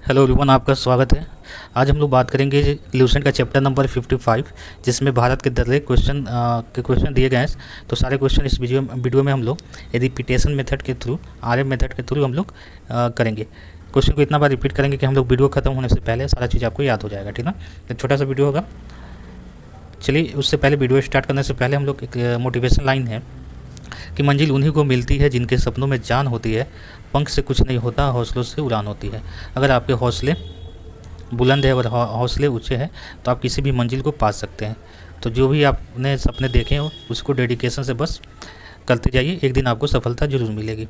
Hello everyone, आपका स्वागत है। आज हम लोग बात करेंगे इल्यूशन का चैप्टर नंबर 55, जिसमें भारत के दर्रे क्वेश्चन दिए गए हैं। तो सारे क्वेश्चन इस वीडियो में हम लोग रिपीटेशन मेथड के थ्रू, RM मेथड के थ्रू हम लोग करेंगे। क्वेश्चन को इतना बार रिपीट करेंगे कि हम लोग वीडियो खत्म होने से पहले सारा चीज़ आपको याद हो जाएगा, ठीक ना। तो छोटा सा वीडियो होगा। चलिए, उससे पहले वीडियो स्टार्ट करने से पहले हम लोग एक मोटिवेशन लाइन है कि मंजिल उन्हीं को मिलती है जिनके सपनों में जान होती है, पंख से कुछ नहीं होता, हौसलों से उड़ान होती है। अगर आपके हौसले बुलंद है और हौसले ऊंचे हैं तो आप किसी भी मंजिल को पा सकते हैं। तो जो भी आपने सपने देखे हो उसको डेडिकेशन से बस करते जाइए, एक दिन आपको सफलता जरूर मिलेगी।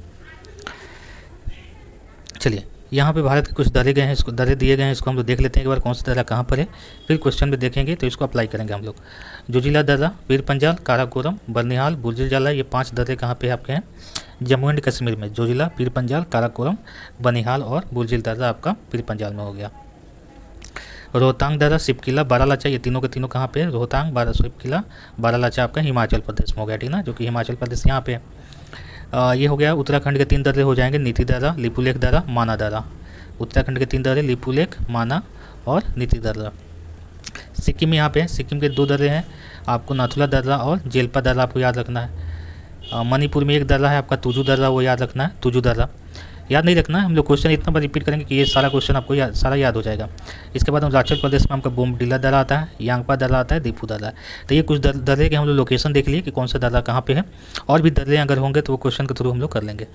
चलिए, यहाँ पे भारत के कुछ दर्रे गए हैं, इसको दर्रे दिए गए हैं, इसको हम लोग देख लेते हैं एक बार कौन सा दर्रा कहाँ पर है। फिर क्वेश्चन में देखेंगे तो इसको अप्लाई करेंगे हम लोग। जोजिला दर्रा, पीर पंजाल, काराकोरम, बनिहाल, बुर्जिल जाला, ये 5 दर्रे कहाँ पे आपके हैं? जम्मू एंड कश्मीर में। जोजिला, पीर पंजाल, काराकोरम, बनिहाल और बुर्जिल दर्रा आपका पीर पंजाल में हो गया। रोहतांग दर्रा, सिपकिला, बारालाचा, ये तीनों के तीनों कहाँ पे है? रोहतांग, सिपकिला, बारालाचा आपका हिमाचल प्रदेश में हो गया, ठीक ना, जो कि हिमाचल प्रदेश यहाँ पे है। ये हो गया। उत्तराखंड के 3 दर्रे हो जाएंगे, नीति दर्रा, लिपुलेख दर्रा, माना दर्रा। उत्तराखंड के 3 दर्रे, लिपुलेख, माना और नीति दर्रा। सिक्किम यहाँ पे है, सिक्किम के 2 दर्रे हैं आपको, नाथुला दर्रा और जेल्पा दर्रा आपको याद रखना है। मणिपुर में 1 दर्रा है आपका, तुजू दर्रा, वो याद रखना है, तुजू दर्रा याद नहीं रखना है। हम लोग क्वेश्चन इतना बार रिपीट करेंगे कि ये सारा क्वेश्चन आपको सारा याद हो जाएगा। इसके बाद अरुणाचल प्रदेश में आपका बोमडिला दर्रा आता है, यांगपा दर्रा आता है, दीपू दर्रा। तो ये कुछ दर्रे के हम लोग लोकेशन देख लिए कि कौन सा दर्रा कहाँ पे है, और भी दर्रे अगर होंगे तो वो क्वेश्चन के थ्रू हम लोग कर लेंगे।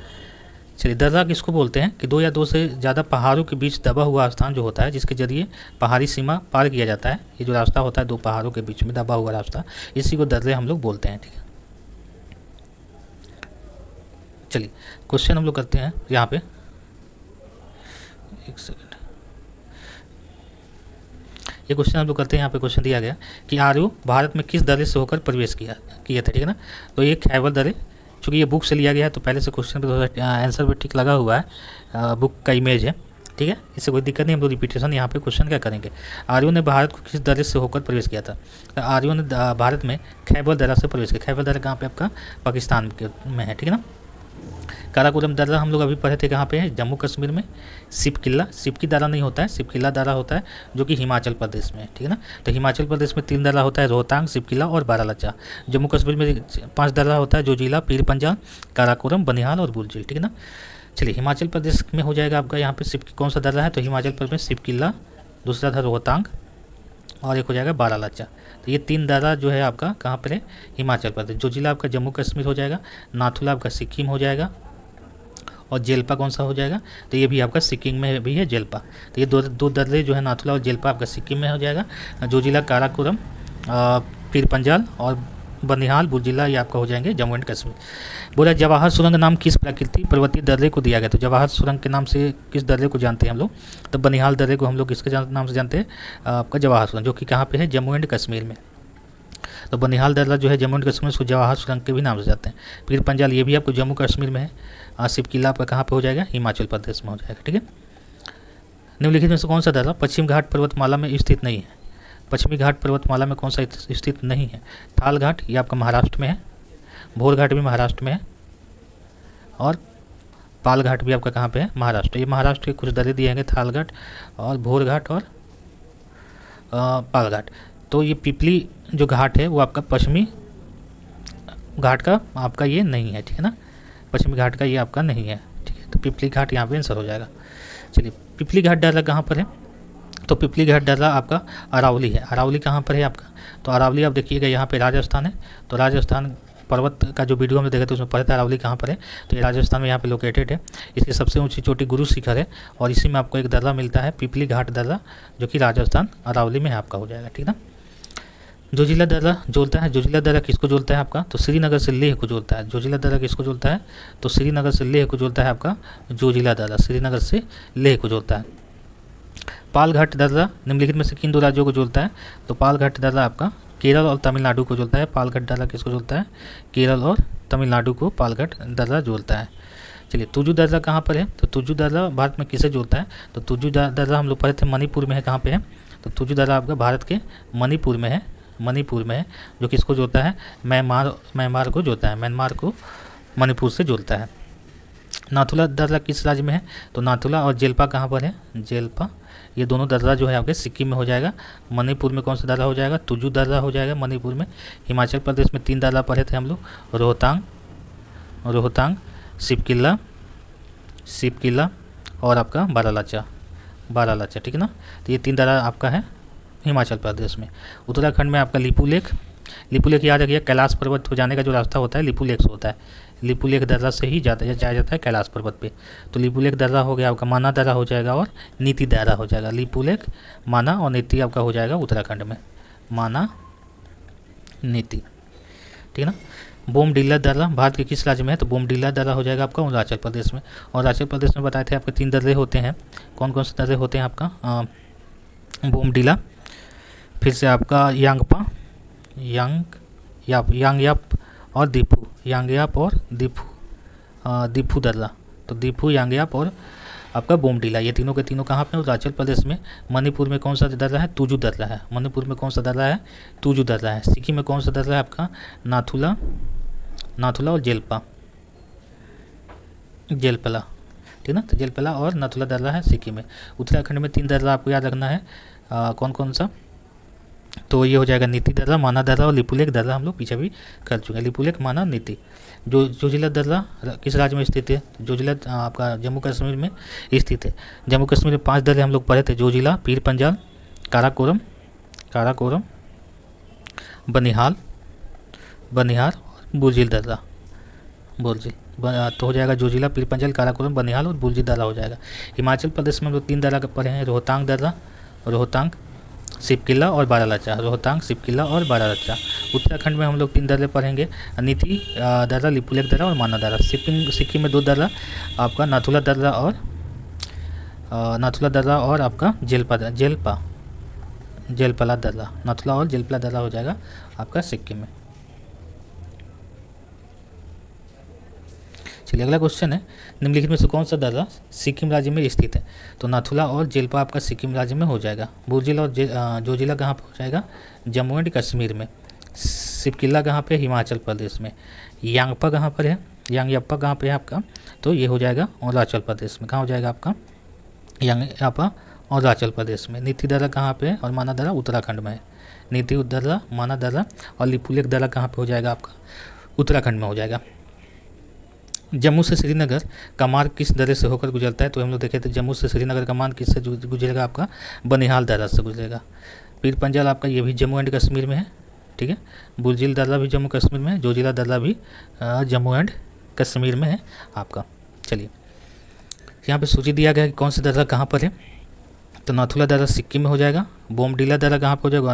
चलिए, दर्रा किसको बोलते हैं कि 2 या 2 से ज़्यादा पहाड़ों के बीच दबा हुआ स्थान जो होता है, जिसके जरिए पहाड़ी सीमा पार किया जाता है। ये जो रास्ता होता है 2 पहाड़ों के बीच में दबा हुआ रास्ता, इसी को दर्रे हम लोग बोलते हैं, ठीक है। चलिए, क्वेश्चन हम लोग करते हैं यहाँ पे। एक सेकंड, ये क्वेश्चन हम लोग करते हैं। यहाँ पे क्वेश्चन दिया गया कि आर्य भारत में किस दर्रे से होकर प्रवेश किया था, ठीक है ना। तो ये खैबर दर्रे, चूँकि ये बुक से लिया गया है तो पहले से क्वेश्चन पे थोड़ा आंसर भी ठीक लगा हुआ है, बुक का इमेज है, ठीक है, इससे कोई दिक्कत नहीं। हम लोग रिपीटेशन यहाँ पे क्वेश्चन क्या करेंगे। आर्यों ने भारत को किस दर्रे से होकर प्रवेश किया था? तो आर्यों ने भारत में खैबर दर्रा से प्रवेश किया। खैबर दर्रा कहाँ पे आपका? पाकिस्तान में है, ठीक है ना। काराकोरम दर्रा हम लोग अभी पढ़े थे, कहाँ पे है? जम्मू कश्मीर में। सिपकिला, सिपकी दर्रा नहीं होता है, सिपकिला दर्रा होता है जो कि हिमाचल प्रदेश में है, ठीक है ना। तो हिमाचल प्रदेश में 3 दर्रा होता है, रोहतांग, सिपकिला और बारालाचा। जम्मू कश्मीर में 5 दर्रा होता है, जोजिला, पीर पंजाल, काराकोरम, बनिहाल और बुर्जिल, ठीक है ना। चलिए, हिमाचल प्रदेश में हो जाएगा आपका यहाँ पे कौन सा दर्रा है? तो हिमाचल प्रदेश में सिपकिला, दूसरा था रोहतांग और एक हो जाएगा बारालाचा। तो ये 3 दर्रा जो है आपका कहाँ पर है? हिमाचल प्रदेश। जोजिला आपका जम्मू कश्मीर हो जाएगा, नाथुला आपका सिक्किम हो जाएगा और जेल्पा कौन सा हो जाएगा? तो ये भी आपका सिक्किम में भी है, जेल्पा। तो ये दो दर्रे जो है, नाथुला और जेल्पा, आपका सिक्किम में हो जाएगा। जोजिला, काराकोरम, पीर पंजाल और बनिहाल, बुर्जिला, ये आपका हो जाएंगे जम्मू एंड कश्मीर। बोला, जवाहर सुरंग नाम किस प्राकृतिक पर्वतीय दर्रे को दिया गया? तो जवाहर सुरंग के नाम से किस दर्रे को जानते हैं हम लोग? तो बनिहाल दर्रे को हम लोग किसके नाम से जानते हैं? आपका जवाहर सुरंग, जो कि कहाँ पे है? जम्मू एंड कश्मीर में। तो बनिहाल दर्रा जो है जम्मू एंड कश्मीर, उसको जवाहर सुरंग के भी नाम से जाते हैं। पीर पंजाल, ये भी आपको जम्मू कश्मीर में है। सिप किला आपका कहाँ पे हो जाएगा? हिमाचल प्रदेश में हो जाएगा, ठीक है। निम्नलिखित में से कौन सा दर्रा पश्चिम घाट पर्वतमाला में स्थित नहीं है? पश्चिमी घाट पर्वतमाला में कौन सा स्थित नहीं है? थाल घाट, ये आपका महाराष्ट्र में है। भोर घाट भी महाराष्ट्र में है और पाल घाट भी आपका कहाँ पे है? महाराष्ट्र। ये महाराष्ट्र के कुछ दर्रे दिए हैं, थाल घाट और भोर घाट और पाल घाट। तो ये पिपली जो घाट है वो आपका पश्चिमी घाट का आपका ये नहीं है, ठीक है ना। पश्चिमी घाट का ये आपका नहीं है, ठीक है। तो पिपली घाट यहाँ पे आंसर हो जाएगा। चलिए, पिपली घाट दर्रा कहाँ पर है? तो पिपली घाट दर्रा आपका अरावली है। अरावली कहाँ पर है आपका? तो अरावली आप देखिएगा यहाँ पे राजस्थान है। तो राजस्थान पर्वत का जो वीडियो हमने देखा था उसमें पढ़ा था अरावली कहाँ पर है। तो ये राजस्थान में यहाँ पे लोकेटेड है। इसकी सबसे ऊंची चोटी गुरु शिखर है और इसी में आपको एक दर्रा मिलता है, पिपली घाट दर्रा, जो कि राजस्थान अरावली में आपका हो जाएगा, ठीक ना। जोजिला दर्रा जोड़ता है, जोजिला दर्रा किसको जोड़ता है आपका? तो श्रीनगर से लेह को जोड़ता है। जोजिला दर्रा किसको जोड़ता है? तो श्रीनगर से लेह को जोड़ता है आपका जोजिला दर्रा, श्रीनगर से लेह को जोड़ता है। पाल घाट दर्रा निम्नलिखित में से किन 2 राज्यों को जोड़ता है? तो पाल घाट दर्रा आपका केरल और तमिलनाडु को जोड़ता है। पाल घाट दर्रा किसको जोड़ता है? केरल और तमिलनाडु को पाल घाट दर्रा जोड़ता है। चलिए, तुजू दर्रा कहाँ पर है? तो तुजू दर्रा भारत में किसे जोड़ता है? तो तुजू दर्रा हम लोग पढ़े थे मणिपुर में है। कहाँ पे है? तो तुजू दर्रा आपका भारत के मणिपुर में है, मणिपुर में है, जो किसको जोड़ता है? म्यांमार को जोड़ता है, म्यांमार को मणिपुर से जोड़ता है। नाथुला दर्रा किस राज्य में है? तो नाथुला और जेल्पा कहाँ पर है? जेल्पा, ये दोनों दर्रा जो है आपके सिक्किम में हो जाएगा। मणिपुर में कौन सा दर्रा हो जाएगा? तुजू दर्रा हो जाएगा मणिपुर में। हिमाचल प्रदेश में 3 दर्रा पढ़े थे हम लोग, रोहतांग, सिपकिला और आपका बारालाचा, ठीक है ना। तो ये 3 दर्रा आपका है हिमाचल प्रदेश में। उत्तराखंड में आपका लिपुलेख याद रखिए, कैलाश पर्वत को जाने का जो रास्ता होता है लिपुलेख से होता है। लिपुलेख दर्रा से ही जाया जाता है कैलाश पर्वत पे। तो लिपुलेख दर्रा हो गया आपका, माना दर्रा हो जाएगा और नीति दर्रा हो जाएगा। लिपुलेख, माना और नीति आपका हो जाएगा उत्तराखंड में, माना, नीति, ठीक है ना। बोमडिला दर्रा भारत के किस राज्य में है? तो बोमडिला दर्रा हो जाएगा आपका अरुणाचल प्रदेश में। और अरुणाचल प्रदेश में बताए थे आपके 3 दर्रे होते हैं। कौन कौन से दर्रे होते हैं आपका? बोमडिला, फिर से आपका यांगयाप और दीफू दर्रा। तो दीफू, यांगयाप और आपका बोमडिला, ये तीनों के तीनों कहाँ पे? अरुणाचल प्रदेश में। मणिपुर में कौन सा दर्रा है? तुजू दर्रा है। मणिपुर में कौन सा दर्रा है? तुजू दर्रा है। सिक्किम में कौन सा दर्रा है आपका? नाथुला और जेलपला, ठीक ना। तो जेलपला और नाथुला दर्रा है सिक्किम में। उत्तराखंड में 3 दर्रा आपको याद रखना है। कौन कौन सा? तो ये हो जाएगा नीति दर्रा, माना दर्रा और लिपुलेख दर्रा। हम लोग पीछे भी कर चुके हैं, लिपुलेख, माना, नीति। जोजिला दर्रा किस राज्य में स्थित है? जोजिला आपका जम्मू कश्मीर में स्थित है। जम्मू कश्मीर में 5 दर्रे हम लोग पढ़े थे, जोजिला, पीर पंजाल, काराकोरम, बनिहाल और बुलजिल दर्रा। तो हो जाएगा जोजिला, पीर पंजाल, काराकोरम, बनिहाल और बुलजिल दर्रा हो जाएगा। हिमाचल प्रदेश में हम लोग 3 दर्रा पढ़े हैं, रोहतांग, सिपकिला और बारालाचा। उत्तराखंड में हम लोग 3 दर्रे पढ़ेंगे, नीति दर्रा, लिपुलेख दर्रा और माना दर्रा। सिक्किम में 2 दर्रा आपका, नाथुला दर्रा और आपका जेलपला दर्रा। नाथुला और जेलपला दर्रा हो जाएगा आपका सिक्किम में। चलिए अगला क्वेश्चन है, निम्नलिखित में से कौन सा दर्रा सिक्किम राज्य में स्थित है? तो नाथुला और जेल्पा आपका सिक्किम राज्य में हो जाएगा। बुलजिल और जोजिला कहाँ पर हो जाएगा? जम्मू एंड कश्मीर में। सिपकिला कहाँ पे? हिमाचल प्रदेश में। यांगपा कहाँ पर है? यांगयप्पा कहाँ पे है आपका? तो ये हो जाएगा अरुणाचल प्रदेश में। कहाँ हो जाएगा आपका? यांगयप्पा अरुणाचल प्रदेश में। नीति दर्रा कहाँ पे है? और माना दर्रा उत्तराखंड में है। नीति दर्रा, माना दर्रा और लिपुलेख दर्रा कहाँ पे हो जाएगा आपका? उत्तराखंड में हो जाएगा। जम्मू से श्रीनगर का मार्ग किस दर्रे से होकर गुजरता है? तो हम लोग देखे थे जम्मू से श्रीनगर का मार्ग किससे गुजरेगा आपका? बनिहाल दर्रा से गुजरेगा। पीर पंजाल आपका ये भी जम्मू एंड कश्मीर में है, ठीक है। बुलजिल दर्रा भी जम्मू कश्मीर में है। जोजिला दर्रा भी जम्मू एंड कश्मीर में है आपका। चलिए यहाँ पे सूची दिया गया कि कौन सा दर्रा कहाँ पर है। तो नाथुला दर्रा सिक्किम में हो जाएगा। बोमडिला दर्रा कहाँ पर हो जाएगा?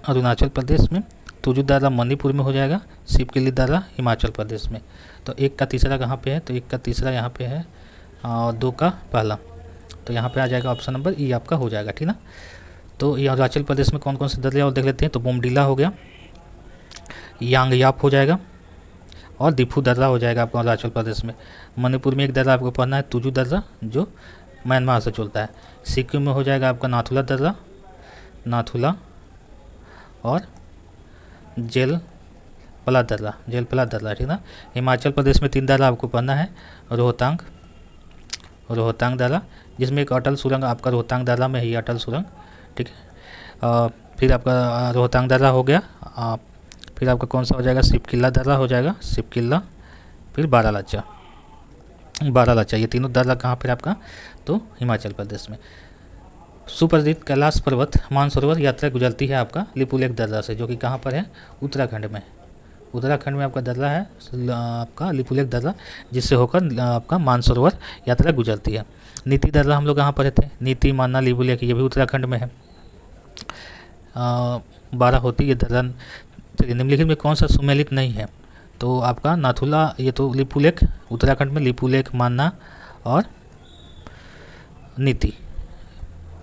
अरुणाचल प्रदेश में। तुजू दर्रा मणिपुर में हो जाएगा। सिपकिली दर्रा हिमाचल प्रदेश में। तो 1 का तीसरा कहाँ पे है? तो 1 का तीसरा यहाँ पे है और 2 का पहला, तो यहाँ पे आ जाएगा ऑप्शन नंबर ई आपका हो जाएगा, ठीक ना। तो ये अरुणाचल प्रदेश में कौन कौन से दर्रे और देख लेते हैं। तो बोमडिला हो गया, यांगयाप हो जाएगा और दीफू दर्रा हो जाएगा आपको अरुणाचल प्रदेश में। मणिपुर में 1 दर्रा आपको पढ़ना है, तुजू दर्रा, जो म्यांमार से चलता है। सिक्किम में हो जाएगा आपका नाथुला और जेलपला दर्रा, ठीक ना। हिमाचल प्रदेश में 3 दर्रा आपको पढ़ना है, रोहतांग दर्रा, जिसमें एक अटल सुरंग आपका रोहतांग दर्रा में ही अटल सुरंग, ठीक है। फिर आपका रोहतांग दर्रा हो गया। फिर आपका कौन सा हो जाएगा? सिपकिला दर्रा हो जाएगा, फिर बारालाचा। ये तीनों दर्रा कहाँ पर आपका? तो हिमाचल प्रदेश में। सुप्रसिद्ध कैलाश पर्वत मानसरोवर यात्रा गुजरती है आपका लिपुलेख दर्रा से, जो कि कहाँ पर है? उत्तराखंड में आपका दर्रा है आपका लिपुलेख दर्रा, जिससे होकर आपका मानसरोवर यात्रा गुजरती है। नीति दर्रा हम लोग कहाँ पर थे? नीति, माना, लिपुलेख, ये भी उत्तराखंड में है। 12 होती है दर्रा। चलिए निम्नलिखित में कौन सा सुमेलित नहीं है? तो आपका नाथुला, ये तो लिपुलेख उत्तराखंड में, लिपुलेख, माना और नीति।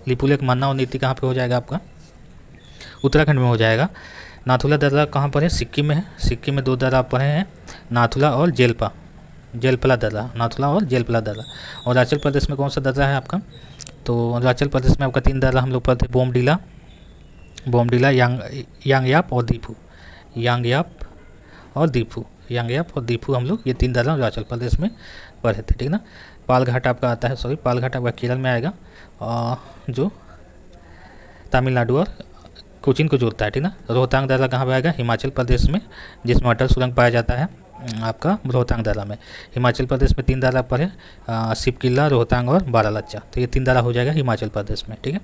लिपुलेख, माना और नीति कहाँ पे हो जाएगा आपका? उत्तराखंड में हो जाएगा। नाथुला दर्रा कहाँ पर है? सिक्किम में है। सिक्किम में 2 दर्रा आप पढ़े हैं, नाथुला और जेलपला दर्रा। और अरुणाचल प्रदेश में कौन सा दर्रा है आपका? तो अरुणाचल प्रदेश में आपका 3 दर्रा हम लोग पढ़ते, बोमडिला, यांगयाप और दीफू। यांगयाप और दीफू हम लोग ये 3 दर्रा अरुणाचल प्रदेश में पढ़े थे, ठीक ना। पालघाट आपका आता है, सॉरी पालघाट आपका केरल में आएगा, जो तमिलनाडु और कोचीन को जोड़ता है, ठीक ना। रोहतांग दर्रा कहाँ पर आएगा, हिमाचल प्रदेश में, जिसमें अटल सुरंग पाया जाता है आपका रोहतांग दर्रा में। हिमाचल प्रदेश में 3 दर्रा पर है, सिपकिला, रोहतांग और बारालाचा, तो ये 3 दर्रा हो जाएगा हिमाचल प्रदेश में, ठीक है।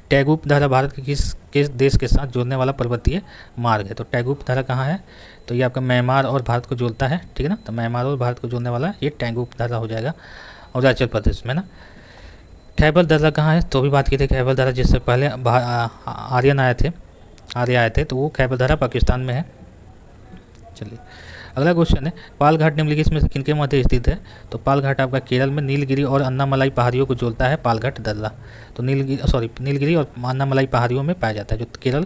टैगूप दर्रा भारत के किस देश के साथ जोड़ने वाला पर्वतीय मार्ग है, तो टैगूप दर्रा कहाँ है, तो ये आपका म्यांमार और भारत को जोड़ता है, ठीक है ना। तो म्यांमार और भारत को जोड़ने वाला ये टैगूप दर्रा हो जाएगा अरुणाचल प्रदेश में ना। खैबर दर्रा कहाँ है, तो भी बात की थी खैबर दर्रा, जिससे पहले आर्य आए थे, तो वो खैबर दर्रा पाकिस्तान में है। चलिए अगला क्वेश्चन है, पालघाट निम्नलिखित में से किनके मध्य स्थित है, तो पालघाट आपका केरल में नीलगिरी और अन्नामलाई पहाड़ियों को जोड़ता है पालघाट दर्रा। तो नीलगिरी और अन्नामलाई पहाड़ियों में पाया जाता है, जो केरल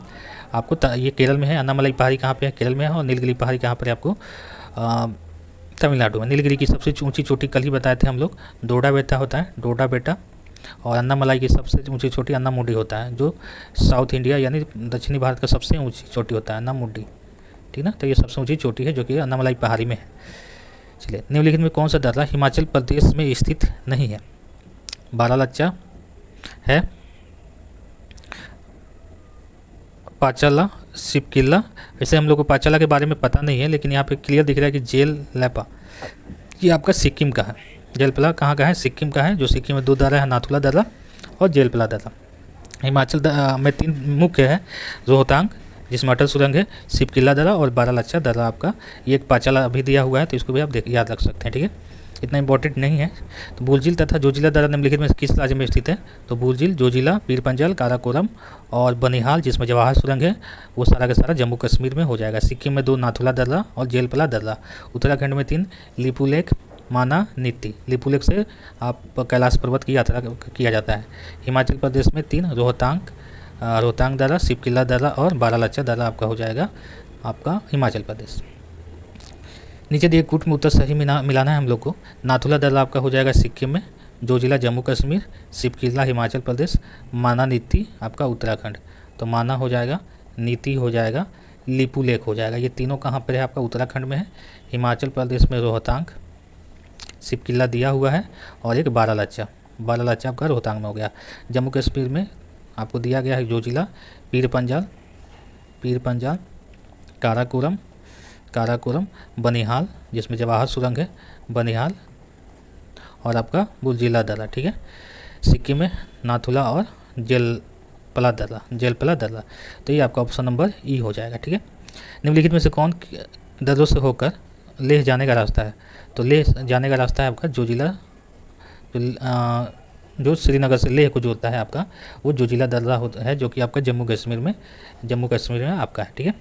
आपको ये केरल में है, अन्नामलाई पहाड़ी कहाँ पे है, केरल में है, और नीलगिरी पहाड़ी कहाँ पर है आपको तमिलनाडु में। नीलगिरी की सबसे ऊंची चोटी कल ही बताए थे हम लोग, डोडा बेटा होता है, डोडा बेटा, और अन्नामलाई की सबसे ऊंची चोटी अन्नामुडी होता है, जो साउथ इंडिया यानी दक्षिणी भारत का सबसे ऊंची चोटी होता है अन्नामुडी, ठीक ना। तो ये सबसे ऊंची चोटी है जो कि अन्नामलाई पहाड़ी में है। चलिए निम्नलिखित में कौन सा दर्रा हिमाचल प्रदेश में स्थित नहीं है, बारालाचा है, पाचाला, सिपकिला। वैसे हम लोग को पाचाला के बारे में पता नहीं है, लेकिन यहाँ पे क्लियर दिख रहा है कि जेल लैपा ये आपका सिक्किम का है, जेलपला कहाँ का है, सिक्किम का है, जो सिक्किम में 2 दर्रा है, नाथुला दर्रा और जेलपला दर्रा। हिमाचल में 3 मुख्य है, रोहतांग जिसमें अटल सुरंग है, सिपकिला दर्रा और बारालाचा दर्रा आपका, ये एक पाचाला अभी दिया हुआ है, तो इसको भी आप याद रख सकते हैं, ठीक है, इतना इंपॉर्टेंट नहीं है। तो बुलझील तथा जोजिला दर्रा निम्नलिखित में किस राज्य में स्थित है, तो बुलझील, जोजिला, पीरपंजल, काराकोरम और बनिहाल जिसमें जवाहर सुरंग है, वो सारा का सारा जम्मू कश्मीर में हो जाएगा। सिक्किम में 2 नाथुला दर्रा और जेलपला दर्रा। उत्तराखंड में 3 लिपुलेख, माना, नीति। लिपुलेख से आप कैलाश पर्वत की यात्रा किया जाता है। हिमाचल प्रदेश में 3 रोहतांग दर्रा, सिपकिला दर्रा और बारालाचा दर्रा आपका हो जाएगा आपका हिमाचल प्रदेश। नीचे दिए कूट में उत्तर सही मिलाना है हम लोग को। नाथुला दर्रा आपका हो जाएगा सिक्किम में, जोजिला जम्मू कश्मीर, सिपकिला हिमाचल प्रदेश, माना, नीति आपका उत्तराखंड। तो माना हो जाएगा, नीति हो जाएगा, लिपुलेख हो जाएगा। ये तीनों कहाँ पर है आपका उत्तराखंड में है। हिमाचल प्रदेश में रोहतांग, सिपकिला दिया हुआ है, और एक बारालाचा आपका रोहतांग में हो गया। जम्मू कश्मीर में आपको दिया गया है जोजिला, पीरपंजाल, काराकोरम, बनिहाल जिसमें जवाहर सुरंग है, बनिहाल, और आपका बुलझीला दर्रा, ठीक है। सिक्किम में नाथुला और जेलपला दर्रा। तो ये आपका ऑप्शन नंबर ई हो जाएगा, ठीक है। निम्नलिखित में से कौन दर्रों से होकर लेह जाने का रास्ता है, तो लेह जाने का रास्ता है आपका जोजिला, जो श्रीनगर से लेह को जोड़ता है आपका, वो जोजिला दर्रा होता है, जो कि आपका जम्मू कश्मीर में आपका है, ठीक है।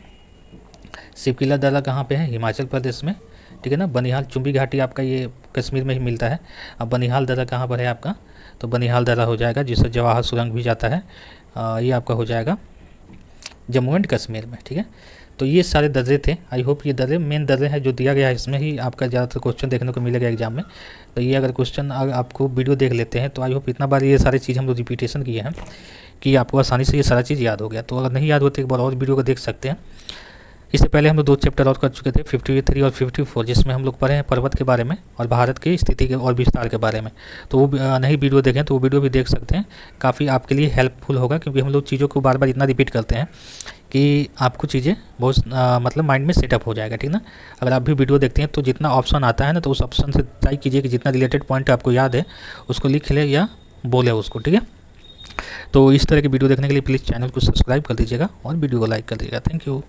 सिपकिला दर्रा कहाँ पे है, हिमाचल प्रदेश में, ठीक है ना। बनिहाल, चुंबी घाटी आपका ये कश्मीर में ही मिलता है। अब बनिहाल दर्रा कहाँ पर है आपका, तो बनिहाल दर्रा हो जाएगा, जिससे जवाहर सुरंग भी जाता है, ये आपका हो जाएगा जम्मू एंड कश्मीर में, ठीक है। तो ये सारे दर्रे थे। आई होप ये मेन दर्रे हैं जो दिया गया है, इसमें ही आपका ज़्यादातर क्वेश्चन देखने को मिलेगा एग्जाम में। तो ये अगर क्वेश्चन आपको वीडियो देख लेते हैं, तो आई होप इतना बार ये सारी चीज़ हम लोग रिपीटेशन किए हैं कि आपको आसानी से ये सारा चीज़ याद हो गया। तो अगर नहीं याद होती एक बार और वीडियो को देख सकते हैं। इससे पहले हम लोग 2 चैप्टर और कर चुके थे, 53 और 54, जिसमें हम लोग पढ़े हैं पर्वत के बारे में और भारत की स्थिति के और विस्तार के बारे में। तो वो नहीं वीडियो देखें तो वो वीडियो भी देख सकते हैं, काफ़ी आपके लिए हेल्पफुल होगा, क्योंकि हम लोग चीज़ों को बार बार इतना रिपीट करते हैं कि आपको चीज़ें बहुत मतलब माइंड में सेटअप हो जाएगा, ठीक ना। अगर आप भी वीडियो देखते हैं तो जितना ऑप्शन आता है ना, तो उस ऑप्शन से ट्राई कीजिए कि जितना रिलेटेड पॉइंट आपको याद है उसको लिख ले या बोले उसको, ठीक है। तो इस तरह की वीडियो देखने के लिए प्लीज़ चैनल को सब्सक्राइब कर दीजिएगा और वीडियो को लाइक कर दीजिएगा। Thank you.